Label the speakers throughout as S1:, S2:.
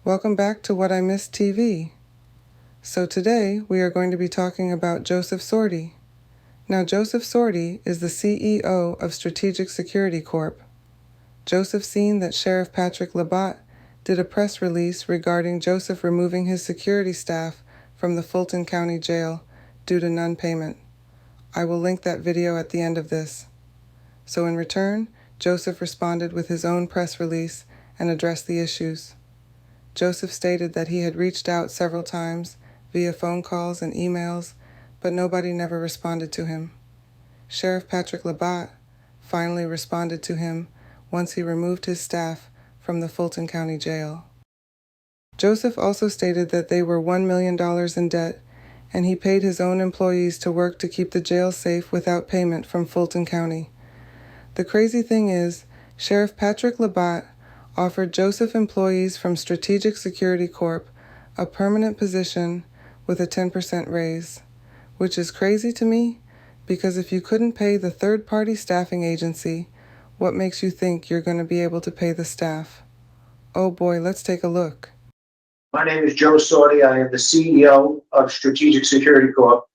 S1: Welcome back to What I Missed TV. So today we are going to be talking about Joseph Sordi. Now Joseph Sordi is the CEO of Strategic Security Corp. Joseph seen that Sheriff Patrick Labat did a press release regarding Joseph removing his security staff from the Fulton County Jail due to non-payment. I will link that video at the end of this. So in return, Joseph responded with his own press release and addressed the issues. Joseph stated that he had reached out several times via phone calls and emails, but nobody never responded to him. Sheriff Patrick Labat finally responded to him once he removed his staff from the Fulton County Jail. Joseph also stated that they were $1 million in debt, and he paid his own employees to work to keep the jail safe without payment from Fulton County. The crazy thing is, Sheriff Patrick Labat offered Joseph employees from Strategic Security Corp a permanent position with a 10% raise, which is crazy to me because if you couldn't pay the third-party staffing agency, what makes you think you're going to be able to pay the staff? Oh boy, let's take a look.
S2: My name is Joe Sordi. I am the CEO of Strategic Security Corp,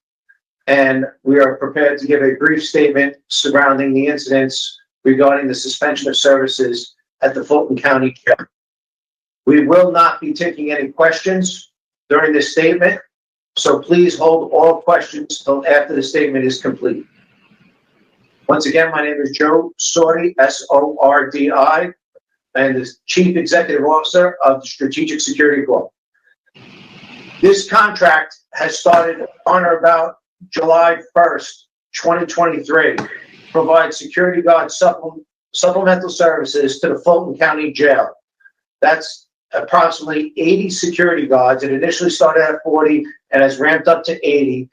S2: and we are prepared to give a brief statement surrounding the incidents regarding the suspension of services at the Fulton County Jail. We will not be taking any questions during this statement, so please hold all questions until after the statement is complete. Once again, my name is Joe Sordi, S-O-R-D-I, and the Chief Executive Officer of the Strategic Security Corp. This contract has started on or about July 1st, 2023, to provide security guard supplemental services to the Fulton County Jail. That's approximately 80 security guards. It initially started at 40 and has ramped up to 80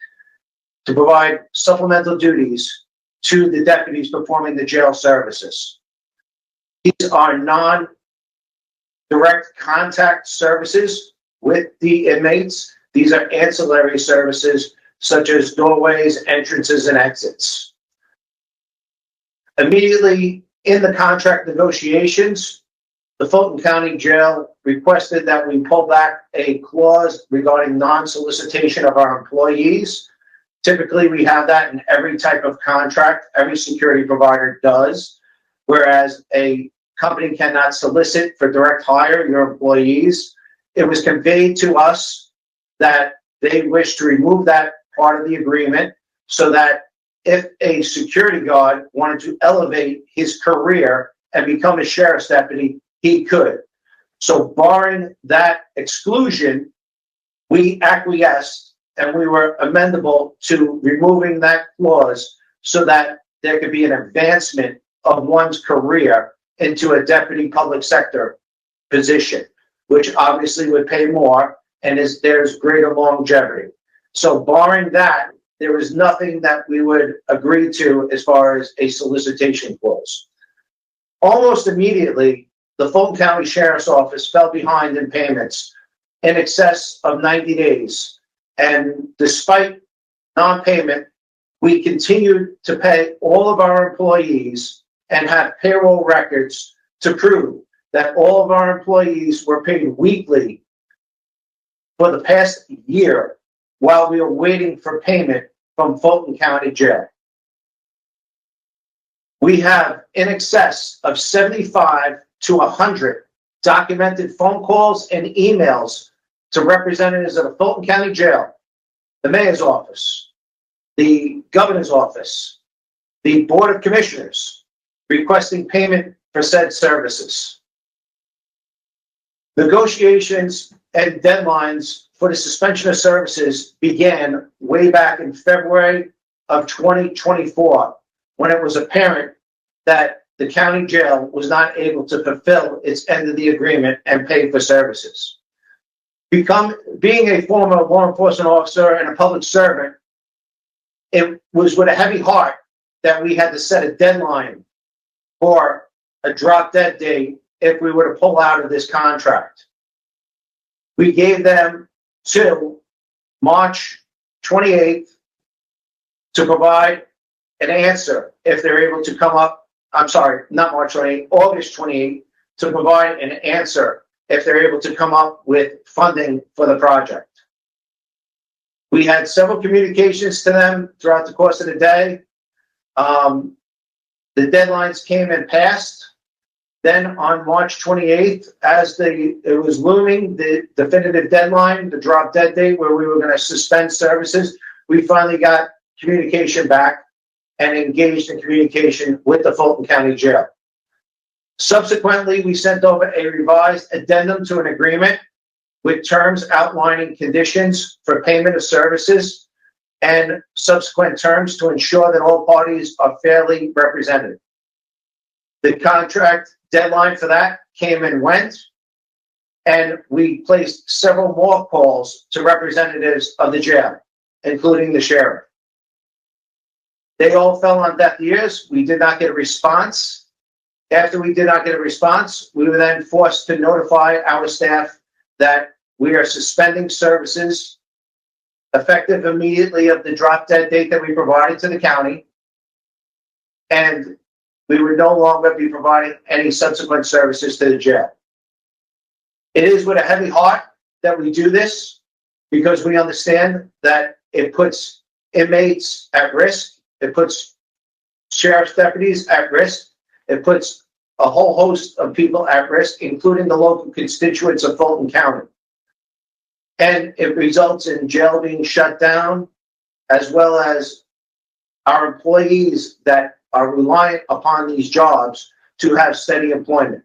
S2: to provide supplemental duties to the deputies performing the jail services. These are non-direct contact services with the inmates. These are ancillary services such as doorways, entrances, and exits. Immediately in the contract negotiations, the Fulton County Jail requested that we pull back a clause regarding non-solicitation of our employees. Typically, we have that in every type of contract. Every security provider does, whereas a company cannot solicit for direct hire your employees. It was conveyed to us that they wish to remove that part of the agreement so that if a security guard wanted to elevate his career and become a sheriff's deputy, he could. So barring that exclusion, we acquiesced and we were amendable to removing that clause so that there could be an advancement of one's career into a deputy public sector position, which obviously would pay more and there's greater longevity. So barring that, there was nothing that we would agree to as far as a solicitation clause. Almost immediately, the Fulton County Sheriff's Office fell behind in payments in excess of 90 days. And despite non-payment, we continued to pay all of our employees and have payroll records to prove that all of our employees were paid weekly for the past year while we were waiting for payment from Fulton County Jail. We have in excess of 75 to 100 documented phone calls and emails to representatives of the Fulton County Jail, the mayor's office, the governor's office, the board of commissioners, requesting payment for said services. Negotiations and deadlines for the suspension of services began way back in February of 2024, when it was apparent that the county jail was not able to fulfill its end of the agreement and pay for services. Being a former law enforcement officer and a public servant, it was with a heavy heart that we had to set a deadline for a drop dead date if we were to pull out of this contract. We gave them till March 28th to provide an answer if they're able to come up, I'm sorry, not March 28th, August 28th, to provide an answer if they're able to come up with funding for the project. We had several communications to them throughout the course of the day. The deadlines came and passed. Then on March 28th, as it was looming, the definitive deadline, the drop dead date where we were going to suspend services, we finally got communication back and engaged in communication with the Fulton County Jail. Subsequently, we sent over a revised addendum to an agreement with terms outlining conditions for payment of services and subsequent terms to ensure that all parties are fairly represented. The contract deadline for that came and went, and we placed several more calls to representatives of the jail, including the sheriff. They all fell on deaf ears. We did not get a response. After we did not get a response, we were then forced to notify our staff that we are suspending services effective immediately of the drop dead date that we provided to the county, and we would no longer be providing any subsequent services to the jail. It is with a heavy heart that we do this, because we understand that it puts inmates at risk, it puts sheriff's deputies at risk, it puts a whole host of people at risk, including the local constituents of Fulton County. And it results in jail being shut down, as well as our employees that are reliant upon these jobs to have steady employment.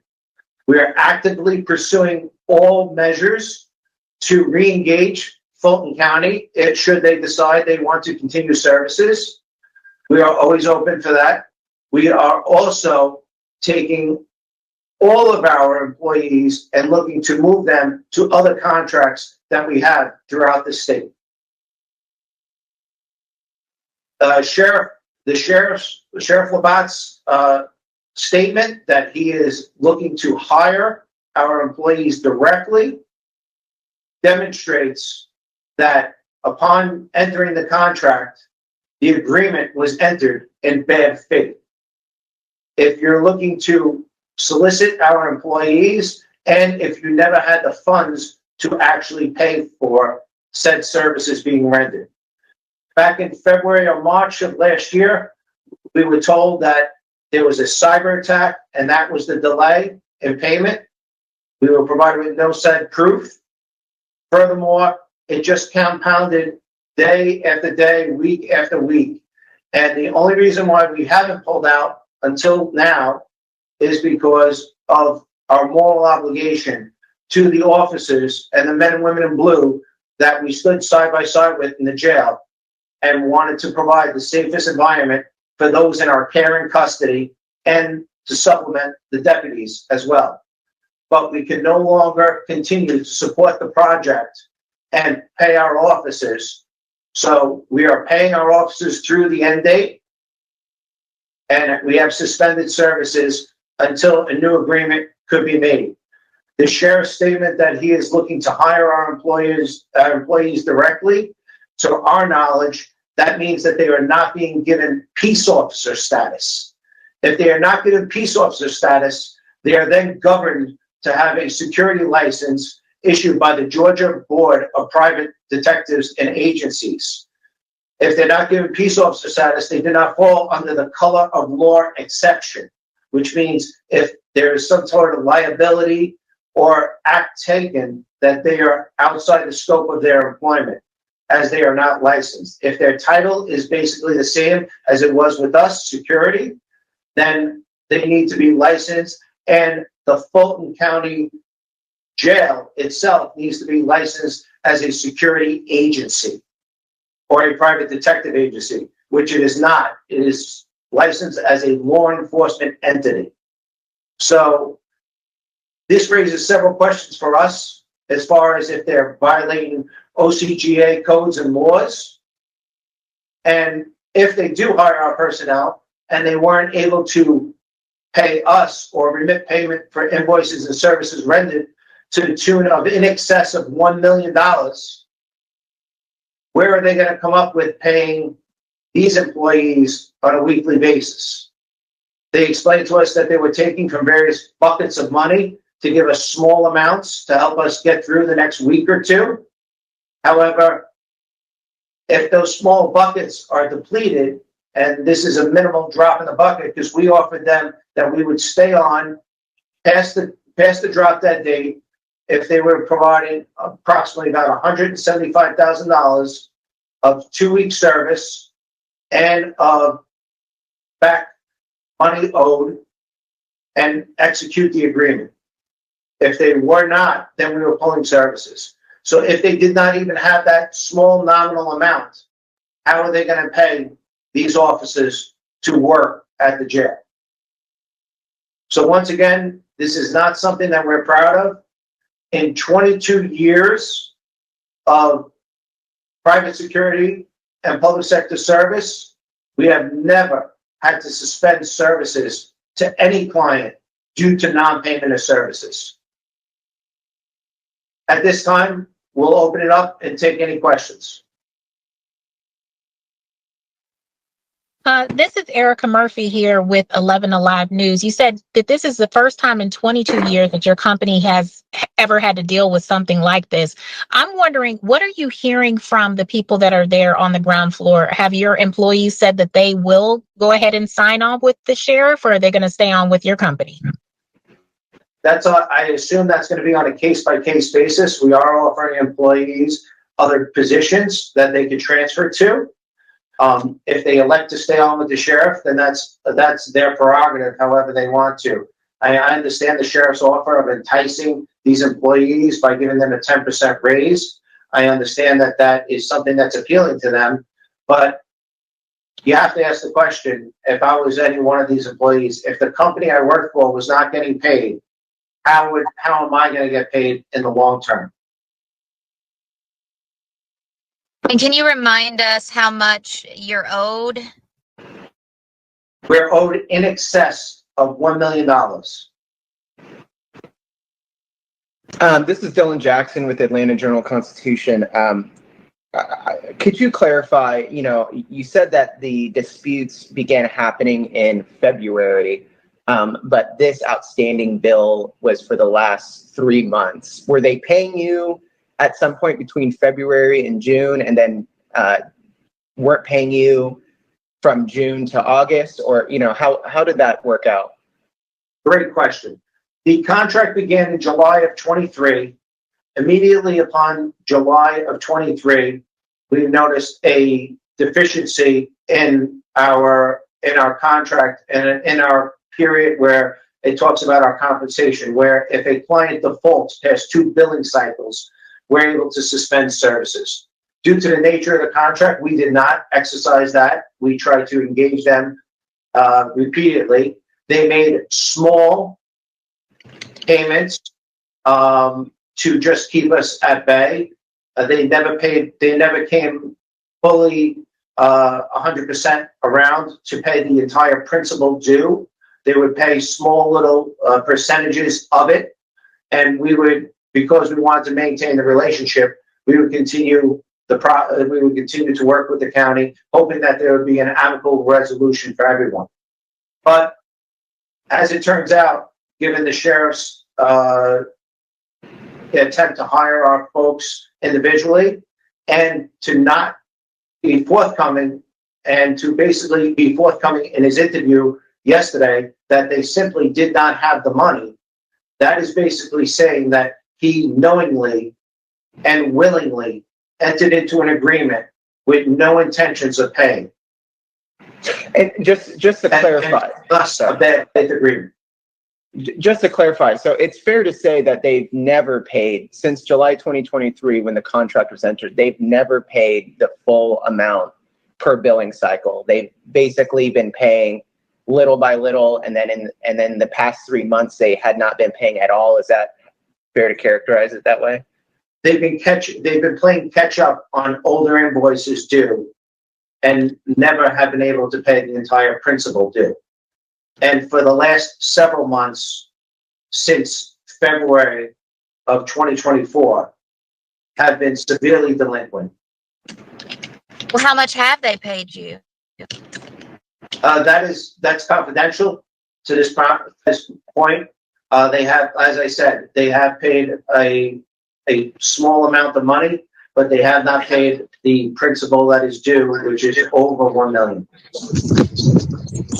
S2: We are actively pursuing all measures to re-engage Fulton County should they decide they want to continue services. We are always open for that. We are also taking all of our employees and looking to move them to other contracts that we have throughout the state. Sheriff Labat's statement that he is looking to hire our employees directly demonstrates that upon entering the contract, the agreement was entered in bad faith. If you're looking to solicit our employees, and if you never had the funds to actually pay for said services being rendered. Back in February or March of last year, we were told that there was a cyber attack, and that was the delay in payment. We were provided with no said proof. Furthermore, it just compounded day after day, week after week. And the only reason why we haven't pulled out until now is because of our moral obligation to the officers and the men and women in blue that we stood side by side with in the jail, and wanted to provide the safest environment for those in our care and custody, and to supplement the deputies as well. But we can no longer continue to support the project and pay our officers. So we are paying our officers through the end date, and we have suspended services until a new agreement could be made. The sheriff's statement that he is looking to hire our employees directly, to our knowledge, that means that they are not being given peace officer status. If they are not given peace officer status, they are then governed to have a security license issued by the Georgia Board of Private Detectives and Agencies. If they're not given peace officer status, they do not fall under the color of law exception, which means if there is some sort of liability or act taken, that they are outside the scope of their employment, as they are not licensed. If their title is basically the same as it was with us, security, then they need to be licensed, and the Fulton County Jail itself needs to be licensed as a security agency or a private detective agency, which it is not. It is licensed as a law enforcement entity. So this raises several questions for us as far as if they're violating OCGA codes and laws. And if they do hire our personnel and they weren't able to pay us or remit payment for invoices and services rendered to the tune of in excess of $1 million, where are they going to come up with paying these employees on a weekly basis? They explained to us that they were taking from various buckets of money to give us small amounts to help us get through the next week or two. However, if those small buckets are depleted, and this is a minimal drop in the bucket, because we offered them that we would stay on past the drop dead date if they were providing approximately about $175,000 of 2-week service and of back money owed, and execute the agreement. If they were not, then we were pulling services. So if they did not even have that small nominal amount, how are they going to pay these officers to work at the jail? So once again, this is not something that we're proud of. In 22 years of private security and public sector service, we have never had to suspend services to any client due to non-payment of services. At this time, we'll open it up and take any questions.
S3: This is Erica Murphy here with 11 Alive News. You said that this is the first time in 22 years that your company has ever had to deal with something like this. I'm wondering, what are you hearing from the people that are there on the ground floor? Have your employees said that they will go ahead and sign on with the sheriff, or are they going to stay on with your company?
S2: I assume that's going to be on a case-by-case basis. We are offering employees other positions that they could transfer to. If they elect to stay on with the sheriff, then that's their prerogative, however they want to. I understand the sheriff's offer of enticing these employees by giving them a 10% raise. I understand that that is something that's appealing to them, but you have to ask the question, if I was any one of these employees, if the company I work for was not getting paid, how am I going to get paid in the long term?
S4: And can you remind us how much you're owed?
S2: We're owed in excess of $1 million.
S5: This is Dylan Jackson with Atlanta Journal-Constitution. Could you clarify, you said that the disputes began happening in February, but this outstanding bill was for the last 3 months. Were they paying you at some point between February and June, and then weren't paying you from June to August? Or, how did that work out?
S2: Great question. The contract began in July of 23. Immediately upon July of 23, we noticed a deficiency in our contract and in our period where it talks about our compensation, where if a client defaults past 2 billing cycles, we're able to suspend services. Due to the nature of the contract, we did not exercise that. We tried to engage them repeatedly. They made small payments to just keep us at bay. They never came fully 100% around to pay the entire principal due. They would pay small little percentages of it, and we would, because we wanted to maintain the relationship, we would continue to work with the county, hoping that there would be an amicable resolution for everyone. But as it turns out, given the sheriff's attempt to hire our folks individually and to not be forthcoming, and to basically be forthcoming in his interview yesterday that they simply did not have the money, that is basically saying that he knowingly and willingly entered into an agreement with no intentions of paying.
S5: And just to clarify,
S2: thus a bad faith agreement.
S5: Just to clarify, so it's fair to say that they've never paid since July 2023 when the contract was entered. They've never paid the full amount per billing cycle. They've basically been paying little by little, and then the past 3 months they had not been paying at all. Is that fair to characterize it that way?
S2: They've been playing catch up on older invoices due, and never have been able to pay the entire principal due. And for the last several months, since February of 2024, have been severely delinquent.
S4: Well, how much have they paid you?
S2: That's confidential to this point. They have, as I said, they have paid a small amount of money, but they have not paid the principal that is due, which is over $1 million.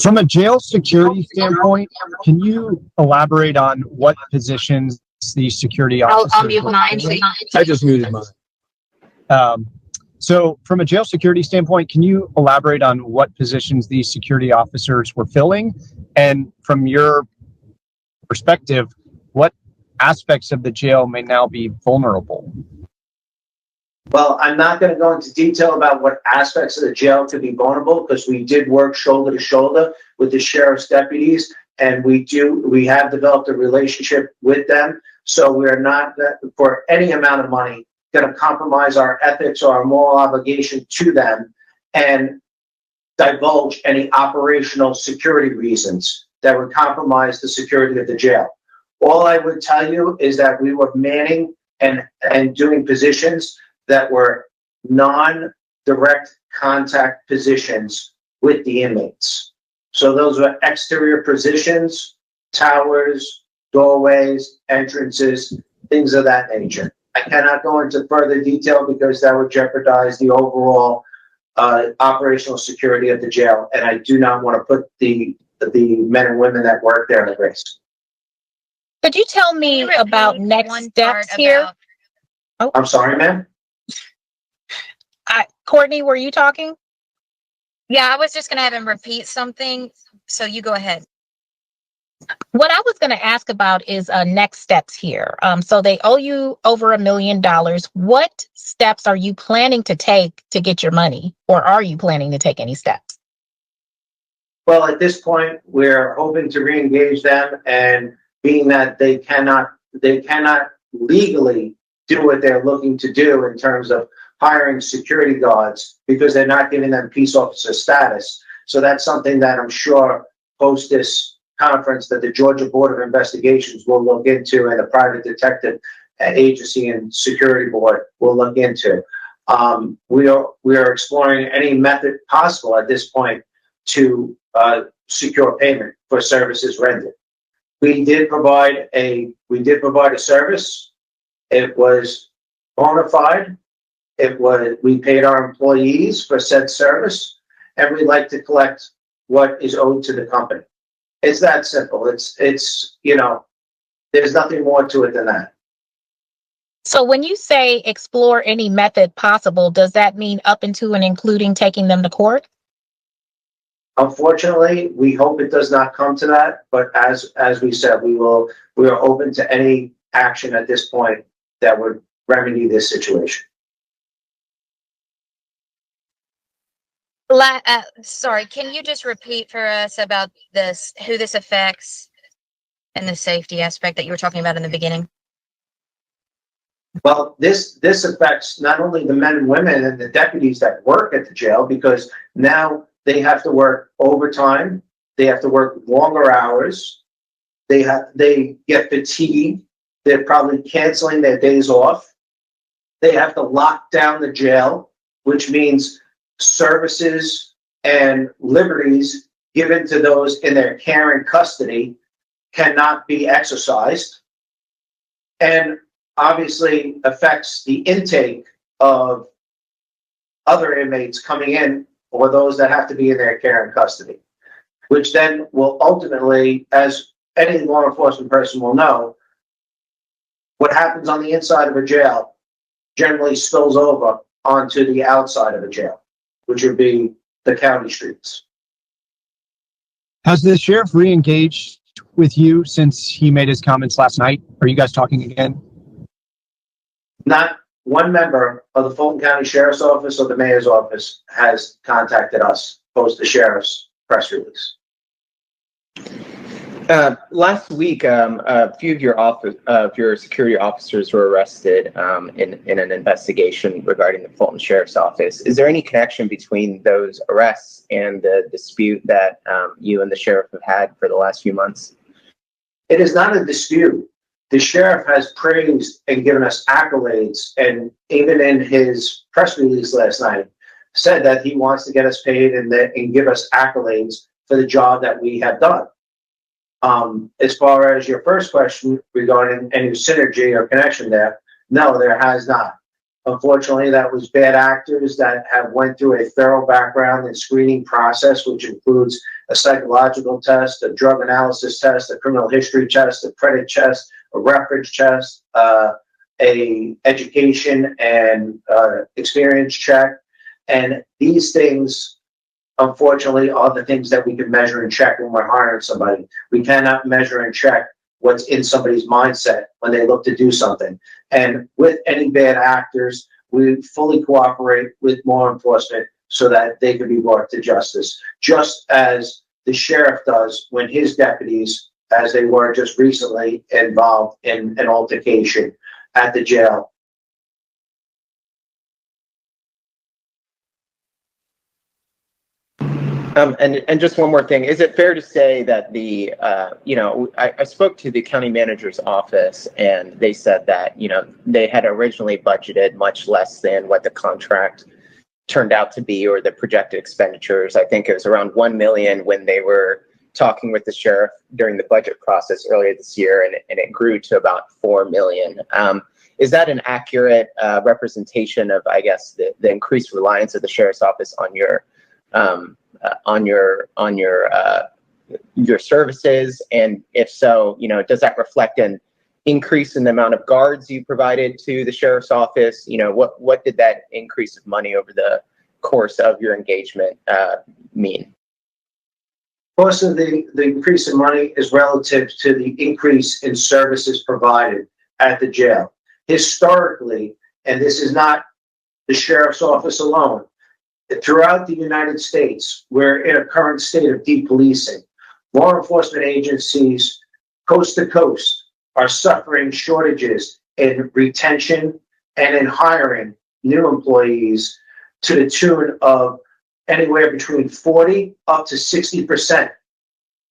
S6: From a jail security standpoint, can you elaborate on what positions these security officers?
S4: I'll mute mine.
S7: I just muted mine.
S6: So from a jail security standpoint, can you elaborate on what positions these security officers were filling? And from your perspective, what aspects of the jail may now be vulnerable?
S2: Well, I'm not going to go into detail about what aspects of the jail could be vulnerable, because we did work shoulder to shoulder with the sheriff's deputies, and we have developed a relationship with them. So we are not, for any amount of money, going to compromise our ethics or our moral obligation to them and divulge any operational security reasons that would compromise the security of the jail. All I would tell you is that we were manning and doing positions that were non-direct contact positions with the inmates. So those were exterior positions, towers, doorways, entrances, things of that nature. I cannot go into further detail because that would jeopardize the overall operational security of the jail, and I do not want to put the men and women that work there at risk.
S3: Could you tell me about next steps here? Oh,
S2: I'm sorry, ma'am?
S3: Courtney, were you talking?
S4: Yeah, I was just going to have him repeat something. So you go ahead.
S3: What I was going to ask about is next steps here. So they owe you over $1 million. What steps are you planning to take to get your money, or are you planning to take any steps?
S2: Well, at this point, we're hoping to re-engage them, and being that they cannot legally do what they're looking to do in terms of hiring security guards, because they're not giving them peace officer status. So that's something that I'm sure post this conference that the Georgia Board of Investigations will look into, and the private detective agency and security board will look into. We are exploring any method possible at this point to secure payment for services rendered. We did provide a service. It was bona fide. We paid our employees for said service, and we'd like to collect what is owed to the company. It's that simple. It's there's nothing more to it than that.
S3: So when you say explore any method possible, does that mean up into and including taking them to court?
S2: Unfortunately, we hope it does not come to that, but as we said, we are open to any action at this point that would remedy this situation.
S4: Sorry, can you just repeat for us about this, who this affects, and the safety aspect that you were talking about in the beginning?
S2: Well, this affects not only the men and women and the deputies that work at the jail, because now they have to work overtime, they have to work longer hours, they get fatigued, they're probably canceling their days off, they have to lock down the jail, which means services and liberties given to those in their care and custody cannot be exercised, and obviously affects the intake of other inmates coming in, or those that have to be in their care and custody, which then will ultimately, as any law enforcement person will know, what happens on the inside of a jail generally spills over onto the outside of a jail, which would be the county streets.
S6: Has the sheriff re-engaged with you since he made his comments last night? Are you guys talking again?
S2: Not one member of the Fulton County Sheriff's Office or the Mayor's Office has contacted us post the sheriff's press release.
S5: Last week, a few of your security officers were arrested in an investigation regarding the Fulton Sheriff's Office. Is there any connection between those arrests and the dispute that you and the sheriff have had for the last few months?
S2: It is not a dispute. The sheriff has praised and given us accolades, and even in his press release last night, said that he wants to get us paid and give us accolades for the job that we have done. As far as your first question regarding any synergy or connection there, no, there has not. Unfortunately, that was bad actors that have went through a thorough background and screening process, which includes a psychological test, a drug analysis test, a criminal history test, a credit test, a reference test, a education and experience check. And these things, unfortunately, are the things that we can measure and check when we're hiring somebody. We cannot measure and check what's in somebody's mindset when they look to do something. And with any bad actors, we fully cooperate with law enforcement so that they can be brought to justice, just as the sheriff does when his deputies, as they were just recently, involved in an altercation at the jail.
S5: And just one more thing, is it fair to say that the, I spoke to the county manager's office and they said that, they had originally budgeted much less than what the contract turned out to be, or the projected expenditures. I think it was around 1 million when they were talking with the sheriff during the budget process earlier this year, and it grew to about 4 million. Is that an accurate representation of, I guess, the increased reliance of the sheriff's office on your services? And if so, does that reflect an increase in the amount of guards you provided to the sheriff's office? What did that increase of money over the course of your engagement mean?
S2: Most of the increase in money is relative to the increase in services provided at the jail. Historically, and this is not the sheriff's office alone, throughout the United States, we're in a current state of depolicing. Law enforcement agencies, coast to coast, are suffering shortages in retention and in hiring new employees to the tune of anywhere between 40 up to 60%.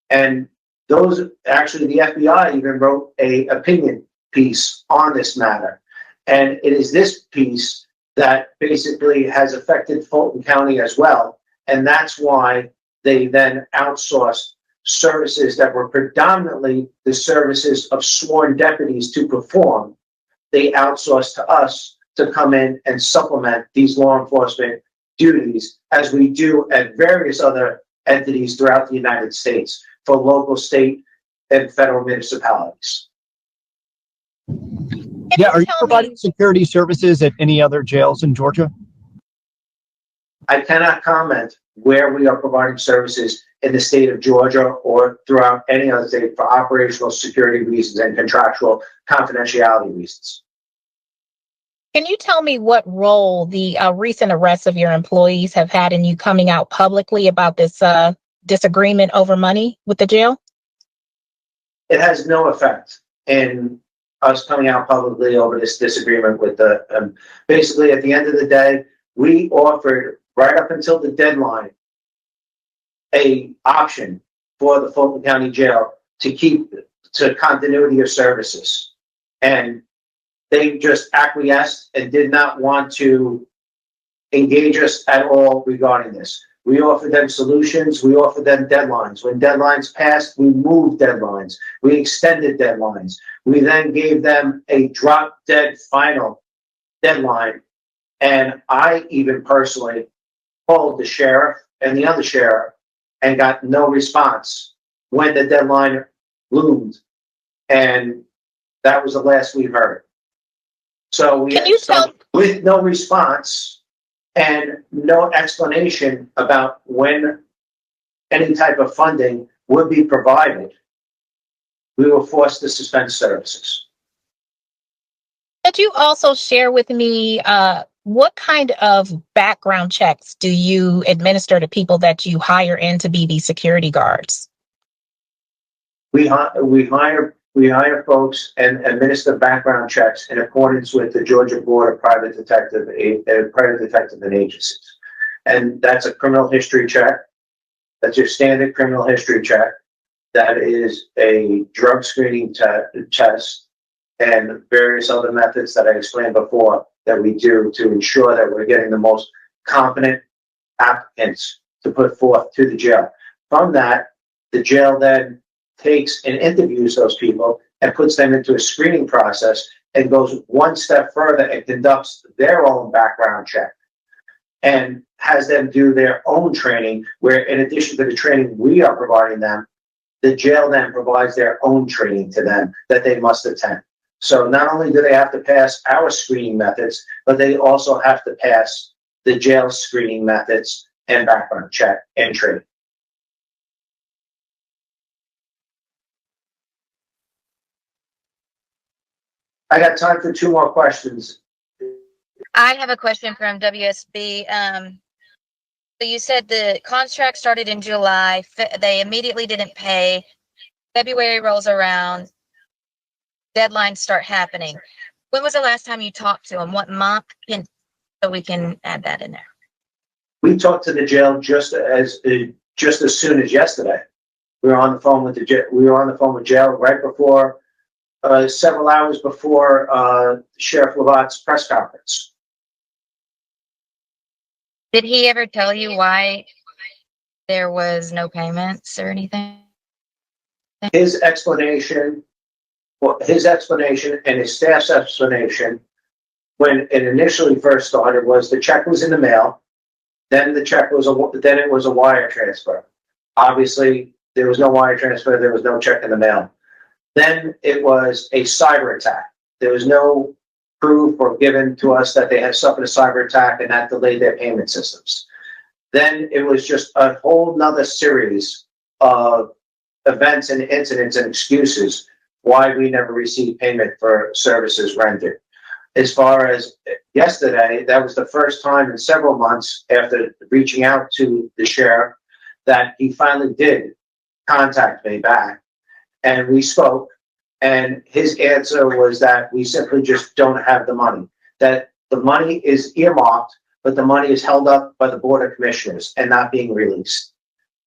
S2: And those, actually, the FBI even wrote an opinion piece on this matter. And it is this piece that basically has affected Fulton County as well. And that's why they then outsourced services that were predominantly the services of sworn deputies to perform. They outsourced to us to come in and supplement these law enforcement duties, as we do at various other entities throughout the United States for local, state, and federal municipalities.
S6: Yeah, are you providing security services at any other jails in Georgia?
S2: I cannot comment where we are providing services in the state of Georgia or throughout any other state for operational security reasons and contractual confidentiality reasons.
S3: Can you tell me what role the recent arrests of your employees have had in you coming out publicly about this disagreement over money with the jail?
S2: It has no effect in us coming out publicly over this disagreement with the, basically at the end of the day, we offered right up until the deadline a option for the Fulton County Jail to keep to continuity of services. And they just acquiesced and did not want to engage us at all regarding this. We offered them solutions. We offered them deadlines. When deadlines passed, we moved deadlines. We extended deadlines. We then gave them a drop dead final deadline. And I even personally called the sheriff and the other sheriff and got no response when the deadline loomed. And that was the last we heard. So we with no response and no explanation about when any type of funding would be provided, we were forced to suspend services.
S3: Could you also share with me what kind of background checks do you administer to people that you hire in to be these security guards?
S2: We hire folks and administer background checks in accordance with the Georgia Board of Private Detective and Agencies. And that's a criminal history check. That's your standard criminal history check. That is a drug screening test and various other methods that I explained before that we do to ensure that we're getting the most competent applicants to put forth to the jail. From that, the jail then takes and interviews those people and puts them into a screening process and goes one step further and conducts their own background check and has them do their own training, where in addition to the training we are providing them, the jail then provides their own training to them that they must attend. So not only do they have to pass our screening methods, but they also have to pass the jail screening methods and background check and training. I got time for 2 more questions.
S4: I have a question from WSB. So you said the contract started in July. They immediately didn't pay. February rolls around. Deadlines start happening. When was the last time you talked to them? What month? So we can add that in there.
S2: We talked to the jail just as soon as yesterday. We were on the phone with the jail. We were on the phone with jail right before, several hours before Sheriff Labat's press conference.
S4: Did he ever tell you why there was no payments or anything?
S2: His explanation and his staff's explanation when it initially first started was the check was in the mail, then it was a wire transfer. Obviously, there was no wire transfer, there was no check in the mail. Then it was a cyber attack. There was no proof or given to us that they had suffered a cyber attack and that delayed their payment systems. Then it was just a whole nother series of events and incidents and excuses why we never received payment for services rendered. As far as yesterday, that was the first time in several months after reaching out to the sheriff that he finally did contact me back, and we spoke, and his answer was that we simply just don't have the money, that the money is earmarked, but the money is held up by the Board of Commissioners and not being released,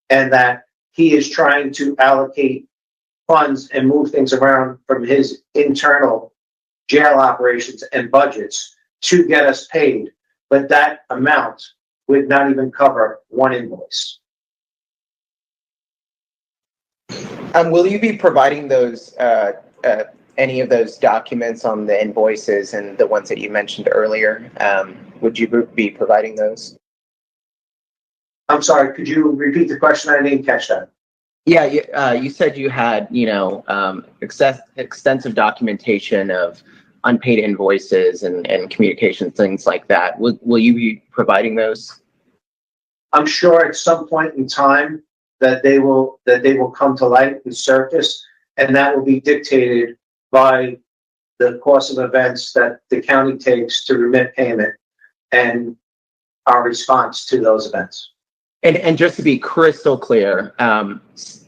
S2: and that he is trying to allocate funds and move things around from his internal jail operations and budgets to get us paid, but that amount would not even cover one invoice.
S5: Will you be providing those any of those documents on the invoices and the ones that you mentioned earlier? Would you be providing those?
S2: I'm sorry, could you repeat the question? I didn't catch that.
S5: Yeah, you said you had, extensive documentation of unpaid invoices and communication, things like that. Will you be providing those?
S2: I'm sure at some point in time that they will come to light and surface, and that will be dictated by the course of events that the county takes to remit payment and our response to those events.
S5: And just to be crystal clear,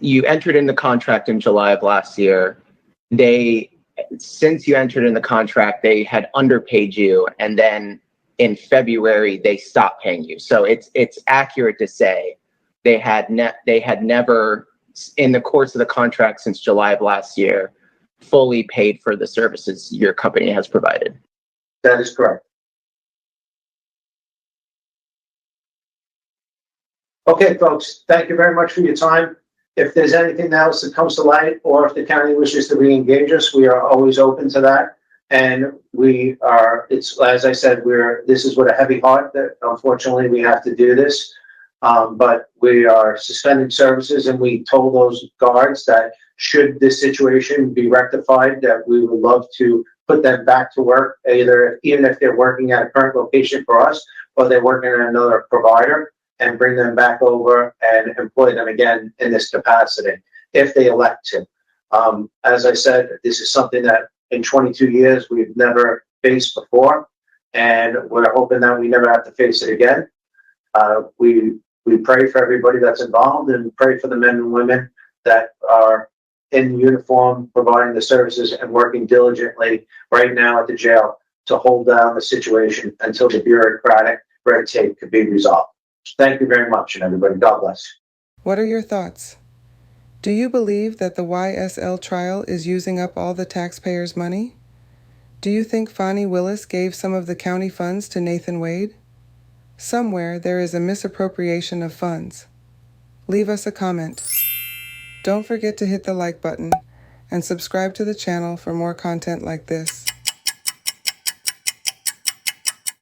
S5: you entered in the contract in July of last year. Since you entered in the contract, they had underpaid you, and then in February they stopped paying you. So it's accurate to say they had never, in the course of the contract since July of last year, fully paid for the services your company has provided.
S2: That is correct. Okay, folks, thank you very much for your time. If there's anything else that comes to light, or if the county wishes to re-engage us, we are always open to that. And as I said, this is with a heavy heart that unfortunately we have to do this. But we are suspending services, and we told those guards that should this situation be rectified, that we would love to put them back to work, even if they're working at a current location for us, or they're working at another provider, and bring them back over and employ them again in this capacity, if they elect to. As I said, this is something that in 22 years we've never faced before, and we're hoping that we never have to face it again. We pray for everybody that's involved, and pray for the men and women that are in uniform, providing the services and working diligently right now at the jail to hold down the situation until the bureaucratic red tape could be resolved. Thank you very much, and everybody, God bless.
S1: What are your thoughts? Do you believe that the YSL trial is using up all the taxpayers' money? Do you think Fani Willis gave some of the county funds to Nathan Wade? Somewhere there is a misappropriation of funds. Leave us a comment. Don't forget to hit the like button and subscribe to the channel for more content like this.